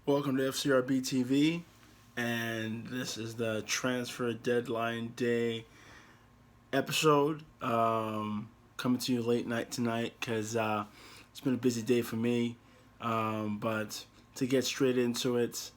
Welcome to FCRB TV, and this is the Transfer Deadline Day episode. Coming to you late night tonight because it's been a busy day for me. But to get straight into it,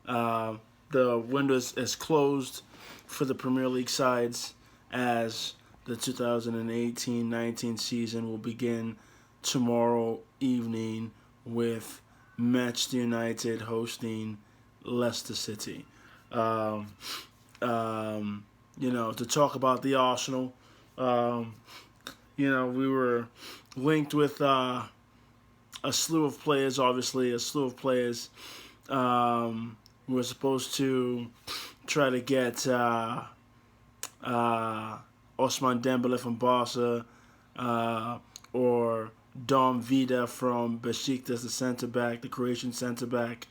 the window is closed for the Premier League sides as the 2018-19 season will begin tomorrow evening with Manchester United hosting Leicester City. Um, to talk about the Arsenal, we were linked with a slew of players, obviously, a slew of players. We were supposed to try to get Ousmane Dembele from Barca or Dom Vida from Besiktas, the center back, the Croatian center back.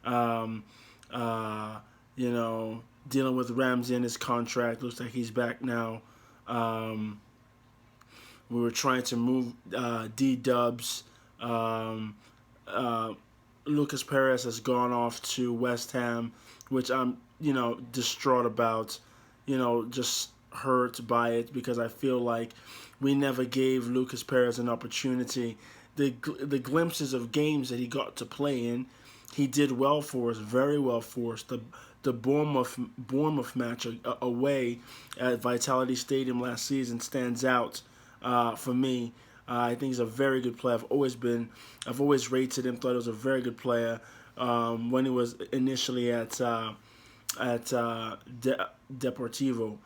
Um, uh, Dealing with Ramsey and his contract. Looks like he's back now. We were trying to move D-Dubs. Lucas Perez has gone off to West Ham, which I'm, distraught about. Just hurt by it because I feel like we never gave Lucas Perez an opportunity. The glimpses of games that he got to play in, he did well for us, very well for us. The Bournemouth match away at Vitality Stadium last season stands out for me. I think he's a very good player. I've always rated him. Thought he was a very good player when he was initially at Deportivo.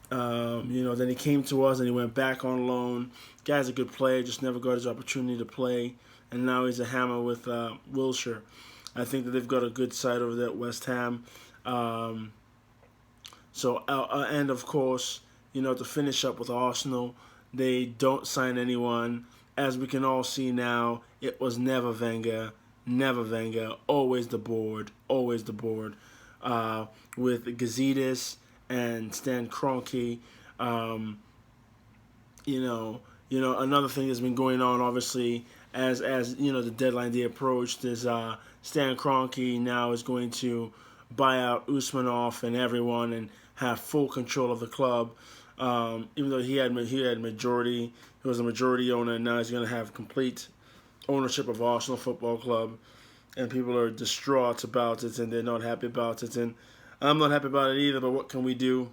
Then he came to us and he went back on loan. Guy's a good player, just never got his opportunity to play, and now he's a hammer with Wilshere. I think that they've got a good side over there at West Ham. And of course, to finish up with Arsenal, they don't sign anyone. As we can all see now, it was never Wenger, always the board. With Gazidis and Stan Kroenke. Another thing that's been going on, obviously, as the deadline day approached, is Stan Kroenke now is going to buy out Usmanov and everyone and have full control of the club. Even though he had majority, he was a majority owner, and now he's going to have complete ownership of Arsenal Football Club, and people are distraught about it, and they're not happy about it, and I'm not happy about it either. But what can we do?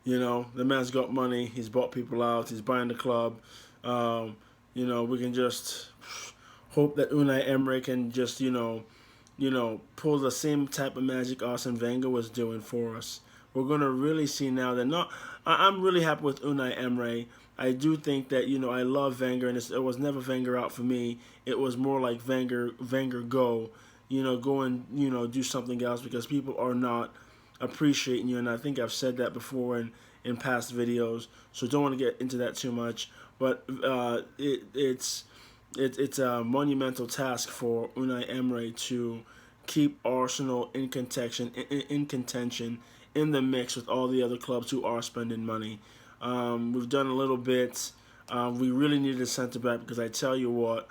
The man's got money. He's bought people out. He's buying the club. We can just hope that Unai Emery can just pull the same type of magic Arsene Wenger was doing for us. We're gonna really see now that I'm really happy with Unai Emery. I do think that I love Wenger, and it was never Wenger out for me. It was more like Wenger go. Go and do something else because people are not appreciating you, and I think I've said that before in past videos. So don't want to get into that too much. But it's a monumental task for Unai Emery to keep Arsenal in contention, in the mix with all the other clubs who are spending money. We've done a little bit. We really needed a center back because I tell you what,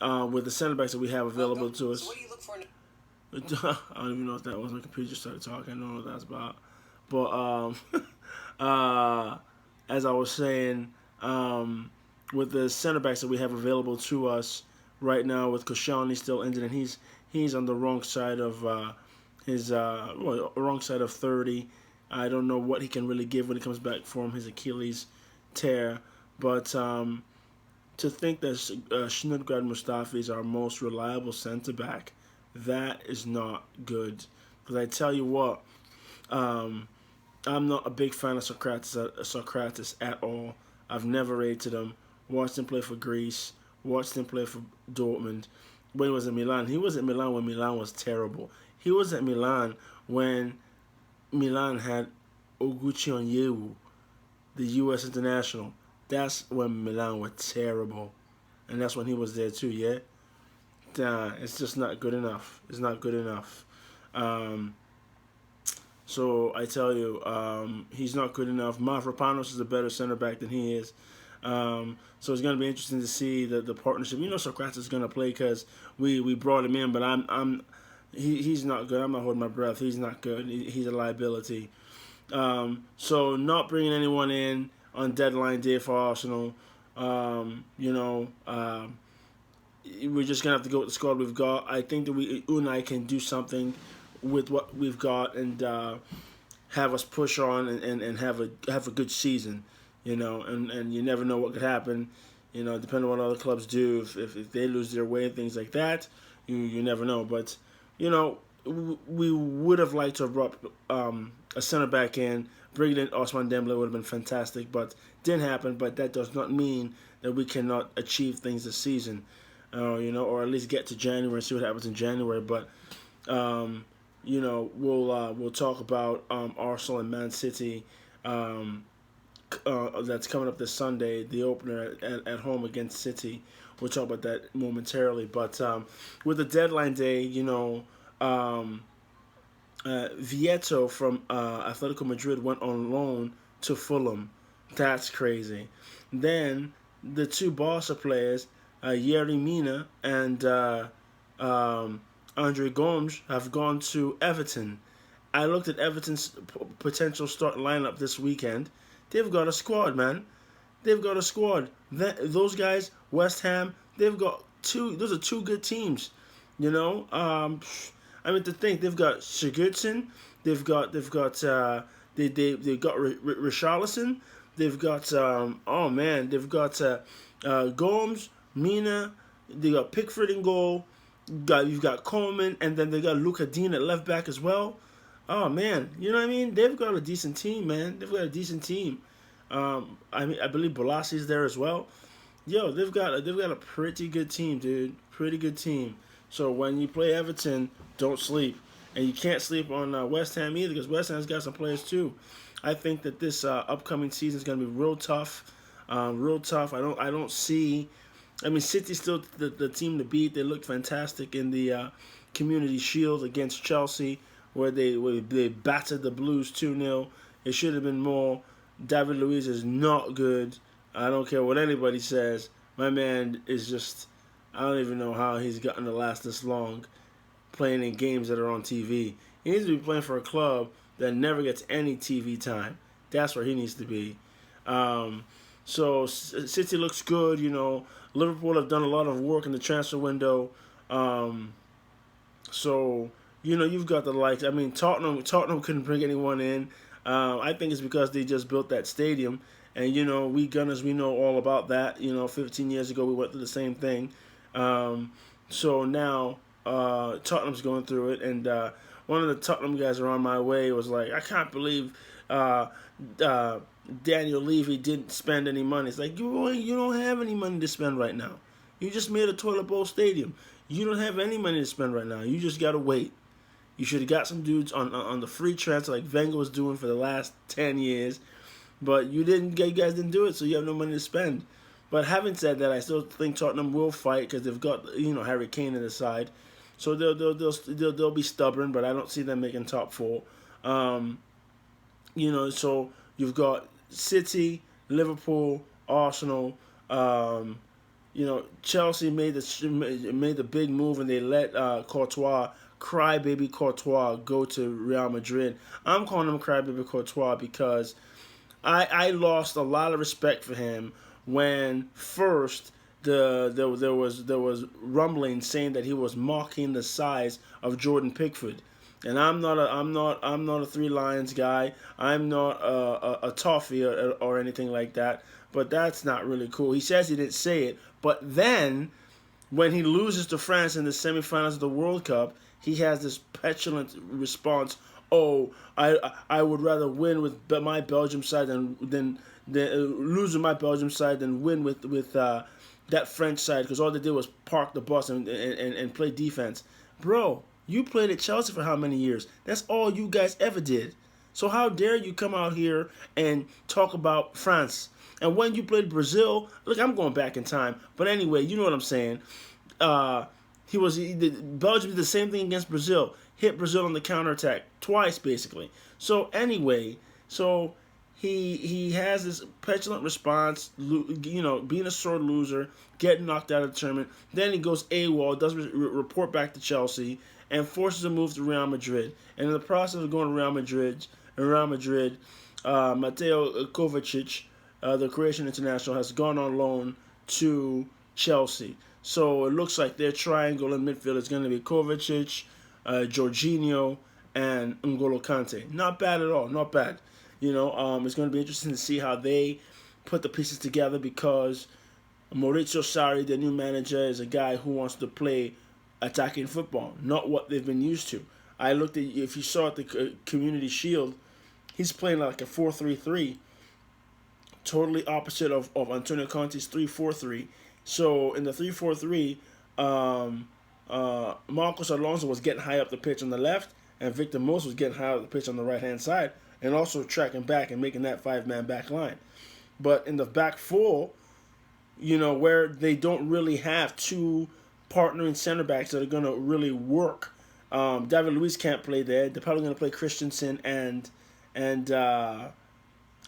with the center backs that we have available to us. So what do you look for? I don't even know if that was. My computer just started talking. I don't know what that's about. But as I was saying, with the center backs that we have available to us right now, with Koscielny still injured, and he's on the wrong side of wrong side of 30. I don't know what he can really give when he comes back from his Achilles tear. But to think that Snodgradd Mustafi is our most reliable center back, that is not good. Because I tell you what, I'm not a big fan of Socrates at all. I've never rated him. Watched him play for Greece. Watched him play for Dortmund. When he was in Milan, he was at Milan when Milan was terrible. He was at Milan when Milan had Oguchi Onyewu, the U.S. international. That's when Milan were terrible. And that's when he was there too, yeah? It's just not good enough. It's not good enough. So I tell you, he's not good enough. Mavropanos is a better center back than he is. So it's going to be interesting to see the partnership. Socrates is going to play because we brought him in, but he's not good. I'm not holding my breath. He's not good. He's a liability. So not bringing anyone in on deadline day for Arsenal. We're just gonna have to go with the squad we've got. I think that Unai can do something with what we've got and have us push on and have a good season. And you never know what could happen. Depending on what other clubs do, if they lose their way and things like that, you never know. But we would have liked to have brought a center back in. Bringing in Osman Dembele would have been fantastic, but didn't happen. But that does not mean that we cannot achieve things this season, or at least get to January and see what happens in January. But we'll talk about Arsenal and Man City. That's coming up this Sunday, the opener at home against City. We'll talk about that momentarily. But with the deadline day, Vieto from Atletico Madrid went on loan to Fulham. That's crazy. Then the two Barca players, Yerry Mina and Andre Gomes, have gone to Everton. I looked at Everton's potential start lineup this weekend. They've got a squad, man. They've got a squad. Those guys, West Ham, they've got two. Those are two good teams. To think they've got Sigurdsson, they've got Richarlison, they've got they've got Gomes, Mina, they got Pickford in goal, you've got Coleman, and then they got Luka Dean at left back as well. Oh man, you know what I mean? They've got a decent team, man. They've got a decent team. I believe Bolasi's there as well. Yo, they've got a pretty good team, dude. Pretty good team. So when you play Everton, don't sleep, and you can't sleep on West Ham either because West Ham's got some players too. I think that this upcoming season is going to be real tough. Real tough. I don't see. City's still the team to beat. They looked fantastic in the Community Shield against Chelsea, where they battered the Blues 2-0. It should have been more. David Luiz is not good. I don't care what anybody says. My man is just. I don't even know how he's gotten to last this long playing in games that are on TV. He needs to be playing for a club that never gets any TV time. That's where he needs to be. So City looks good. Liverpool have done a lot of work in the transfer window. You've got the likes. Tottenham couldn't bring anyone in. I think it's because they just built that stadium. And, we Gunners, we know all about that. 15 years ago we went through the same thing. So now Tottenham's going through it. And one of the Tottenham guys around my way was like, I can't believe Daniel Levy didn't spend any money. It's like, you don't have any money to spend right now. You just made a toilet bowl stadium. You don't have any money to spend right now. You just got to wait. You should have got some dudes on the free transfer like Wenger was doing for the last 10 years. But you guys didn't do it, so you have no money to spend. But having said that, I still think Tottenham will fight because they've got Harry Kane on the side, so they'll be stubborn. But I don't see them making top four. So you've got City, Liverpool, Arsenal. Chelsea made the big move and they let crybaby Courtois go to Real Madrid. I'm calling him crybaby Courtois because I lost a lot of respect for him when first there was rumbling saying that he was mocking the size of Jordan Pickford. And I'm not a Three Lions guy. I'm not a toffee or anything like that. But that's not really cool. He says he didn't say it, but then when he loses to France in the semifinals of the World Cup, he has this petulant response. Oh, I would rather win with my Belgium side than lose with my Belgium side than win with that French side because all they did was park the bus and play defense. Bro, you played at Chelsea for how many years? That's all you guys ever did. So how dare you come out here and talk about France? And when you played Brazil, look, I'm going back in time. But anyway, you know what I'm saying. Belgium did the same thing against Brazil. Hit Brazil on the counterattack twice, basically. So anyway, he has this petulant response, being a sore loser, getting knocked out of the tournament. Then he goes AWOL, doesn't report back to Chelsea, and forces a move to Real Madrid. And in the process of going to Real Madrid, Mateo Kovacic, the Croatian international, has gone on loan to Chelsea. So it looks like their triangle in midfield is going to be Kovacic, Jorginho, and N'Golo Kante. Not bad at all. Not bad. It's going to be interesting to see how they put the pieces together, because Maurizio Sarri, the new manager, is a guy who wants to play attacking football, not what they've been used to. I looked at, if you saw at the Community Shield, he's playing like a 4-3-3, totally opposite of Antonio Conte's 3-4-3. So in the 3-4-3, Marcos Alonso was getting high up the pitch on the left, and Victor Moses was getting high up the pitch on the right-hand side, and also tracking back and making that five-man back line. But in the back four, where they don't really have two partnering center backs that are going to really work. David Luiz can't play there. They're probably going to play Christensen and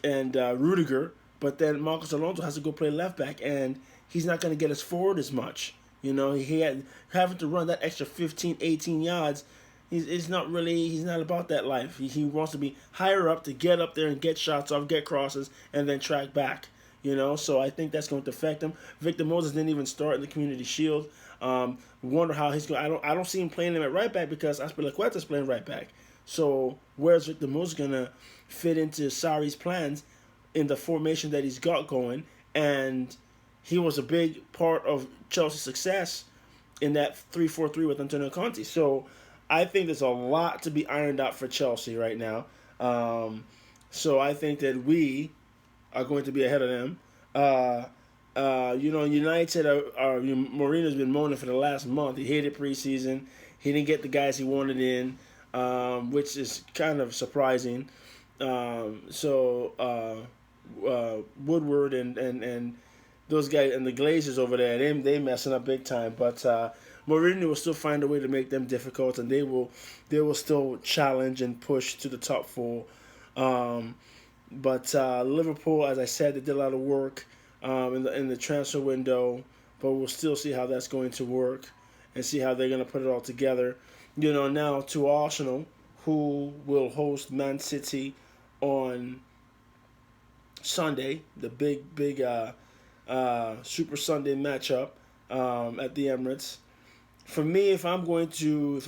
Rudiger, but then Marcos Alonso has to go play left back, and he's not going to get us forward as much. He had having to run that extra 15, 18 yards. He's not about that life. He wants to be higher up to get up there and get shots off, get crosses, and then track back. So I think that's going to affect him. Victor Moses didn't even start in the Community Shield. Wonder how he's going. I don't see him playing him at right back, because Azpilicueta's playing right back. So where's Victor Moses gonna fit into Sarri's plans in the formation that he's got going? And he was a big part of Chelsea's success in that 3-4-3 with Antonio Conte. So I think there's a lot to be ironed out for Chelsea right now. So I think that we are going to be ahead of them. United Mourinho's been moaning for the last month. He hated preseason. He didn't get the guys he wanted in, which is kind of surprising. Woodward and those guys and the Glazers over there, they messing up big time. But Mourinho will still find a way to make them difficult, and they will still challenge and push to the top four. But Liverpool, as I said, they did a lot of work in the transfer window, but we'll still see how that's going to work and see how they're going to put it all together. Now to Arsenal, who will host Man City on Sunday, the big Super Sunday matchup at the Emirates. For me, if I'm going to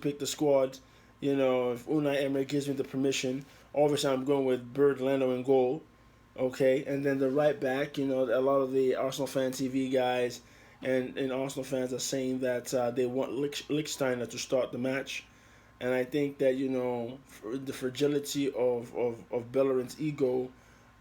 pick the squad, if Unai Emery gives me the permission, obviously I'm going with Bernd Leno in goal. Okay, and then the right back, a lot of the Arsenal Fan TV guys and Arsenal fans are saying that they want Lichtsteiner to start the match. And I think that, for the fragility of Bellerin's ego,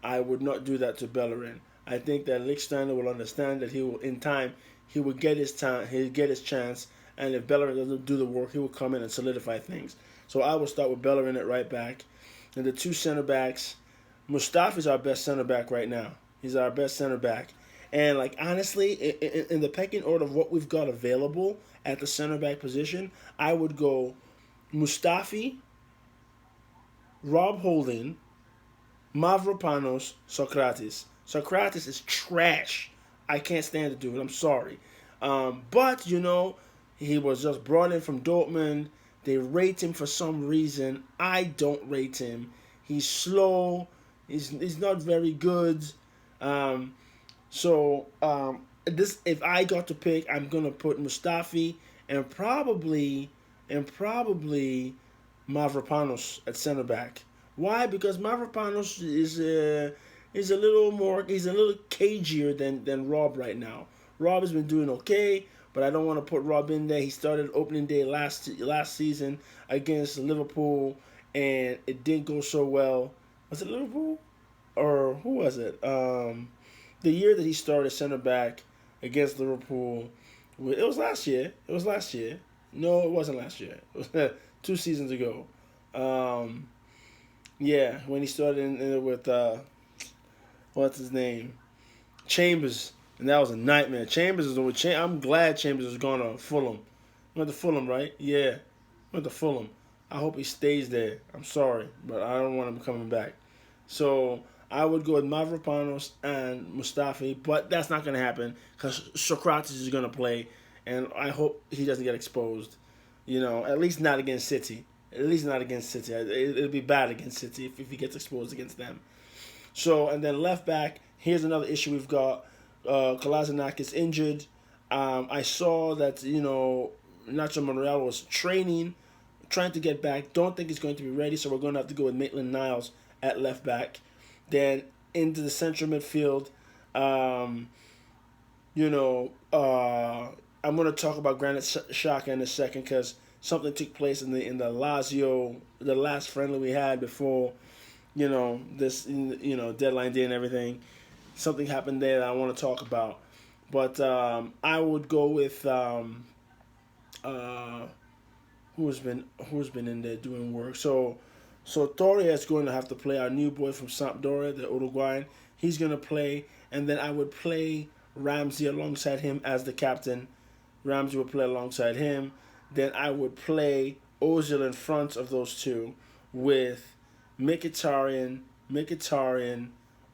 I would not do that to Bellerin. I think that Lichtsteiner will understand that in time, he will get his time, he'll get his chance, and if Bellerin doesn't do the work, he will come in and solidify things. So I will start with Bellerin at right back. And the two center backs, Mustafi's our best center back right now. He's our best center back. And, honestly, in the pecking order of what we've got available at the center back position, I would go Mustafi, Rob Holding, Mavropanos, Socrates. Socrates is trash. I can't stand the dude. I'm sorry. But, he was just brought in from Dortmund. They rate him for some reason. I don't rate him. He's slow. He's not very good. If I got to pick, I'm gonna put Mustafi and probably Mavropanos at center back. Why? Because Mavropanos is a little cagier than Rob right now. Rob has been doing okay, but I don't want to put Rob in there. He started opening day last season against Liverpool, and it didn't go so well. Was it Liverpool? Or who was it? The year that he started center back against Liverpool, it was last year. No, it wasn't last year. It was 2 seasons ago. When he started with what's his name? Chambers. And that was a nightmare. I'm glad Chambers was gone to Fulham. Went to Fulham, right? Yeah. Went to Fulham. I hope he stays there. I'm sorry, but I don't want him coming back. So I would go with Mavropanos and Mustafi, but that's not going to happen because Socrates is going to play, and I hope he doesn't get exposed. At least not against City. At least not against City. It'll be bad against City if he gets exposed against them. So, and then left back, here's another issue we've got. Kolasinac is injured. I saw that, Nacho Monreal was training, trying to get back. Don't think he's going to be ready, so we're going to have to go with Maitland Niles at left back. Then into the central midfield, um, I'm going to talk about Granit Xhaka in a second because something took place in the Lazio, the last friendly we had before, this deadline day and everything. Something happened there that I want to talk about, but I would go with uh, who's been in there doing work. So Torre is going to have to play, our new boy from Sampdoria, the Uruguayan. He's going to play, and then I would play Ramsey alongside him as the captain. Ramsey would play alongside him. Then I would play Ozil in front of those two with Mkhitaryan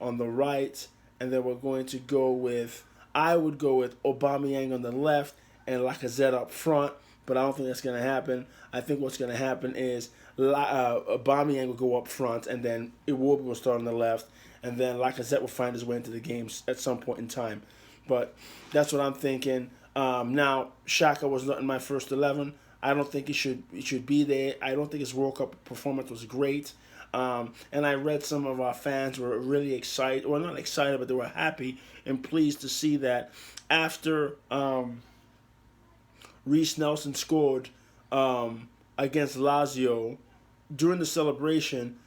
on the right, and then we're going to go with, I would go with Aubameyang on the left and Lacazette up front, but I don't think that's going to happen. I think what's going to happen is Aubameyang will go up front, and then Iwobi will start on the left, and then Lacazette will find his way into the game at some point in time. But that's what I'm thinking. Now, Xhaka was not in my first 11. I don't think he should be there. I don't think his World Cup performance was great. And I read some of our fans were really excited, or not excited, but they were happy and pleased to see that after Reece Nelson scored against Lazio during the celebration,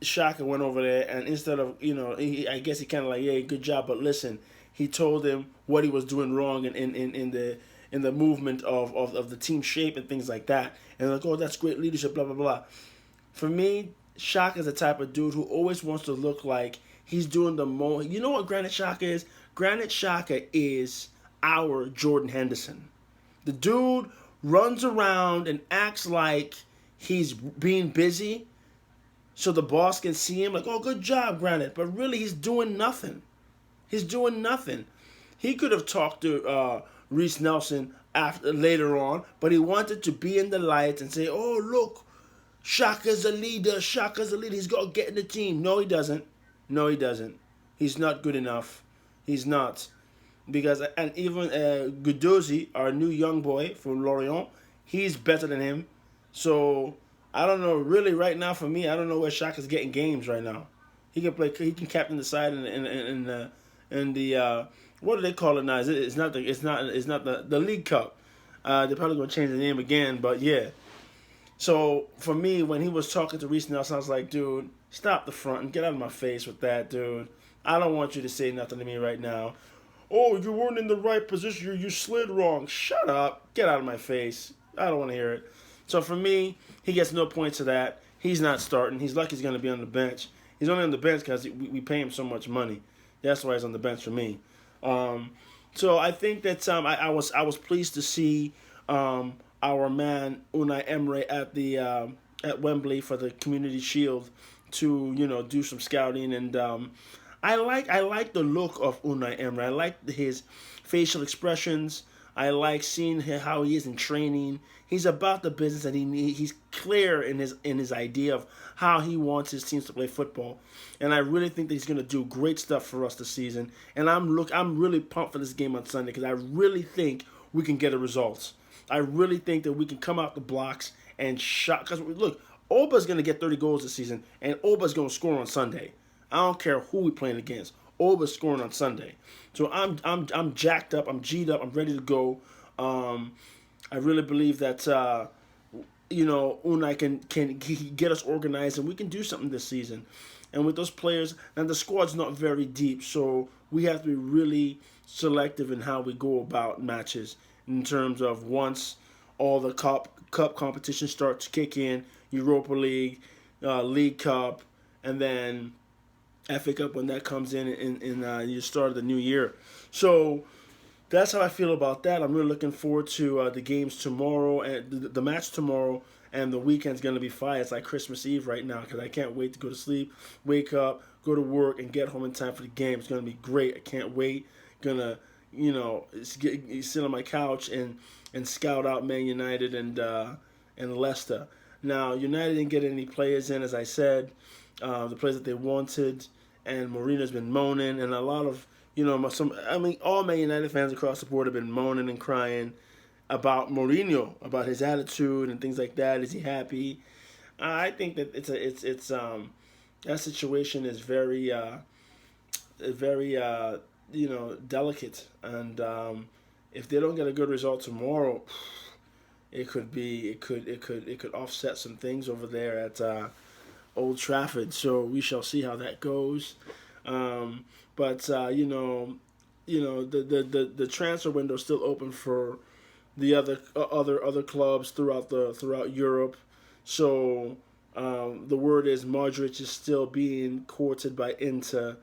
Shaka went over there, and instead of, I guess he kind of like, yeah, good job, but listen, he told him what he was doing wrong in the movement of the team shape and things like that. And like, oh, that's great leadership, blah, blah, blah. For me, Shaka is the type of dude who always wants to look like he's doing the most. You know what Granit Xhaka is? Granit Xhaka is our Jordan Henderson. The dude runs around and acts like he's being busy so the boss can see him like, oh, good job, Granit. But really, he's doing nothing. He's doing nothing. He could have talked to Reece Nelson later on, but he wanted to be in the lights and say, oh, look, Shaka's a leader. Shaka's a leader. He's got to get in the team. No, he doesn't. No, he doesn't. He's not good enough. He's not. And even Guendouzi, our new young boy from Lorient, he's better than him. So I don't know. Really, right now for me, I don't know where Shaka's getting games right now. He can play. He can captain the side in the what do they call it now? It's not the League Cup. They're probably gonna change the name again, but yeah. So for me, when he was talking to Reece Nelson, I was like, dude, stop the front and get out of my face with that, dude. I don't want you to say nothing to me right now. Oh, you weren't in the right position. You slid wrong. Shut up. Get out of my face. I don't want to hear it. So for me, he gets no points to that. He's not starting. He's lucky he's going to be on the bench. He's only on the bench because we pay him so much money. That's why he's on the bench for me. So I think that I was pleased to see our man Unai Emery at Wembley for the Community Shield to do some scouting, and I like the look of Unai Emery. I like his facial expressions. I like seeing how he is in training. He's about the business, and he's clear in his idea of how he wants his teams to play football. And I really think that he's going to do great stuff for us this season. And I'm really pumped for this game on Sunday because I really think we can get a result. I really think that we can come out the blocks and shot. Because look, Oba's going to get 30 goals this season, and Oba's going to score on Sunday. I don't care who we're playing against. Oba's scoring on Sunday. So I'm jacked up. I'm G'd up. I'm ready to go. I really believe that Unai can get us organized, and we can do something this season. And with those players, and the squad's not very deep, so we have to be really selective in how we go about matches in terms of once all the cup competitions start to kick in, Europa League, League Cup, and then FA Cup when that comes in the start of the new year. So that's how I feel about that. I'm really looking forward to the games tomorrow and the match tomorrow, and the weekend's gonna be fire. It's like Christmas Eve right now because I can't wait to go to sleep, wake up, go to work, and get home in time for the game. It's gonna be great. I can't wait. Gonna sit on my couch and scout out Man United and Leicester. Now United didn't get any players in, as I said, the players that they wanted, and Mourinho's been moaning, and a lot of all Man United fans across the board have been moaning and crying about Mourinho, about his attitude and things like that. Is he happy? I think that that situation is very delicate, and if they don't get a good result tomorrow, it could offset some things over there at Old Trafford. So we shall see how that goes. But the transfer window is still open for the other clubs throughout Europe. So the word is Modric is still being courted by Inter.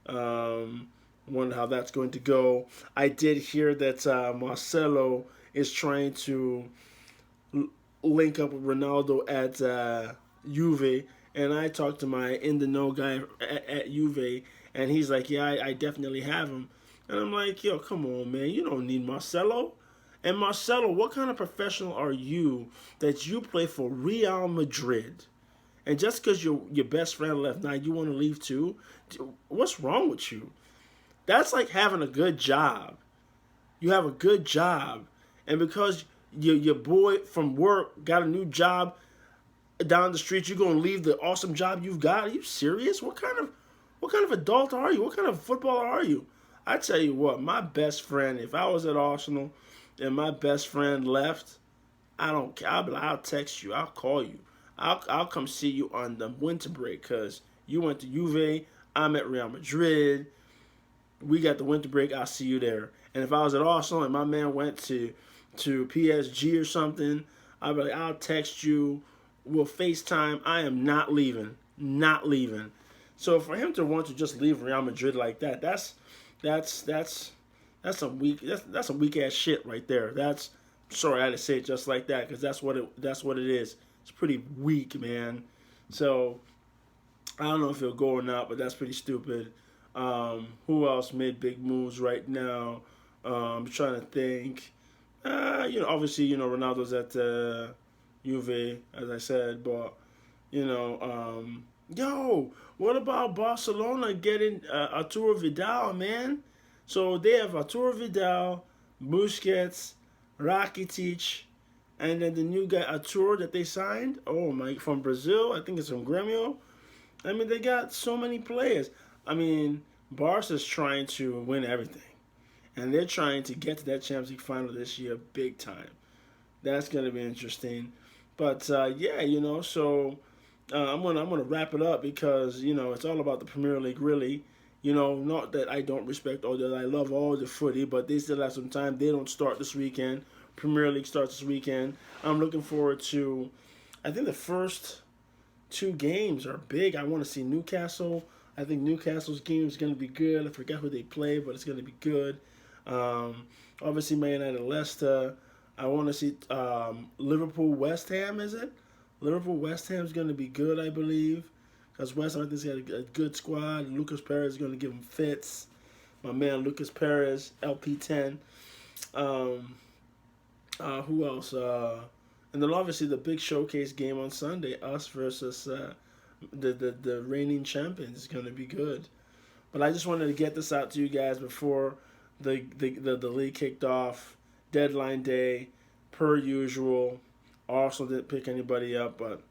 Wonder how that's going to go. I did hear that Marcelo is trying to link up with Ronaldo at Juve, and I talked to my in the know guy at Juve, and he's like, "Yeah, I definitely have him." And I'm like, "Yo, come on, man, you don't need Marcelo." And Marcelo, what kind of professional are you that you play for Real Madrid, and just because your best friend left, now you want to leave too? What's wrong with you? That's like having a good job. You have a good job, and because your boy from work got a new job down the street, you're gonna leave the awesome job you've got? Are you serious? What kind of adult are you? What kind of footballer are you? I tell you what, my best friend, if I was at Arsenal and my best friend left, I don't care. I'll text you. I'll call you. I'll come see you on the winter break because you went to Juve. I'm at Real Madrid. We got the winter break. I'll see you there. And if I was at Arsenal and my man went to PSG or something, I'll be like, I'll text you. We'll FaceTime. I am not leaving. Not leaving. So for him to want to just leave Real Madrid like that, that's some weak ass shit right there. That's sorry I had to say it just like that because that's what it is. It's pretty weak, man. So I don't know if he'll go or not, but that's pretty stupid. Who else made big moves right now? I'm trying to think. Obviously, Ronaldo's at Juve, as I said, but what about Barcelona getting Arturo Vidal, man? So they have Arturo Vidal, Busquets, Rakitic, and then the new guy Arturo that they signed. Oh my, from Brazil, I think it's from Grêmio. I mean, they got so many players. I mean, Barca's trying to win everything, and they're trying to get to that Champions League final this year, big time. That's gonna be interesting. But yeah, so I'm gonna wrap it up because it's all about the Premier League, really. Not that I don't respect or that I love all the footy, but they still have some time. They don't start this weekend. Premier League starts this weekend. I'm looking forward to. I think the first two games are big. I want to see Newcastle. I think Newcastle's game is going to be good. I forgot who they play, but it's going to be good. Obviously, Man United, Leicester. I want to see Liverpool, West Ham. Is it? Liverpool, West Ham is going to be good, I believe, because West Ham I think has got a good squad. Lucas Perez is going to give them fits. My man Lucas Perez, LP10. Who else? And then obviously the big showcase game on Sunday, us versus the reigning champions, is going to be good. But I just wanted to get this out to you guys before the league kicked off. Deadline day, per usual. Arsenal didn't pick anybody up, but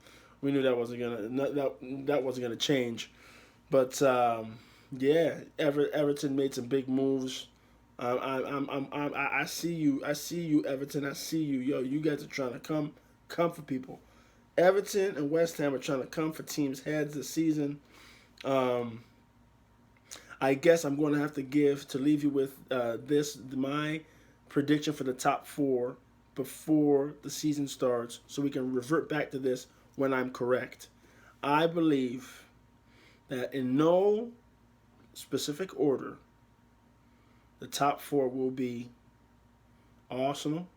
we knew that wasn't gonna change. But yeah, Everton made some big moves. I see you, Everton. I see you, yo. You guys are trying to come for people. Everton and West Ham are trying to come for teams' heads this season. I guess I'm going to have to leave you with my prediction for the top four before the season starts, so we can revert back to this when I'm correct. I believe that in no specific order, the top four will be Arsenal,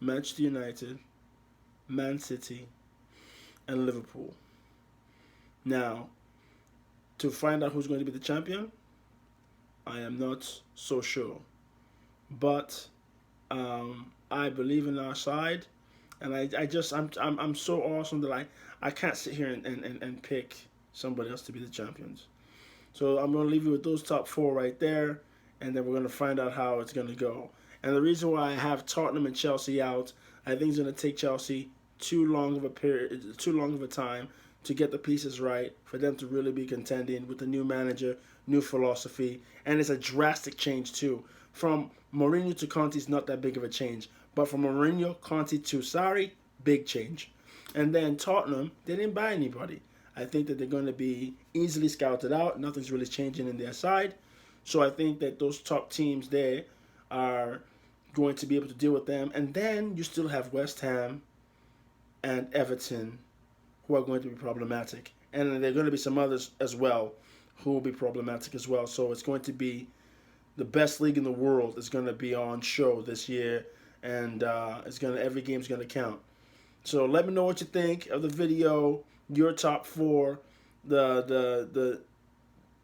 Manchester United, Man City, and Liverpool. Now, to find out who's going to be the champion, I am not so sure. But I believe in our side, and I'm so awesome that I can't sit here and pick somebody else to be the champions. So I'm going to leave you with those top four right there, and then we're going to find out how it's going to go. And the reason why I have Tottenham and Chelsea out, I think it's going to take Chelsea too long of a time to get the pieces right for them to really be contending with the new manager, new philosophy, and it's a drastic change too. From Mourinho to Conte is not that big of a change, but from Mourinho, Conte to Sarri, big change. And then Tottenham, they didn't buy anybody. I think that they're going to be easily scouted out. Nothing's really changing in their side. So I think that those top teams there are going to be able to deal with them. And then you still have West Ham and Everton who are going to be problematic. And then there are going to be some others as well who will be problematic as well. So it's going to be the best league in the world is going to be on show this year. And every game's going to count. So let me know what you think of the video, your top four, the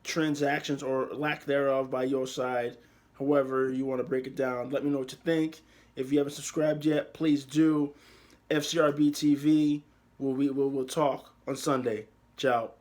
transactions or lack thereof by your side, however you want to break it down. Let me know what you think. If you haven't subscribed yet, please do. FCRB TV, we'll talk on Sunday. Ciao.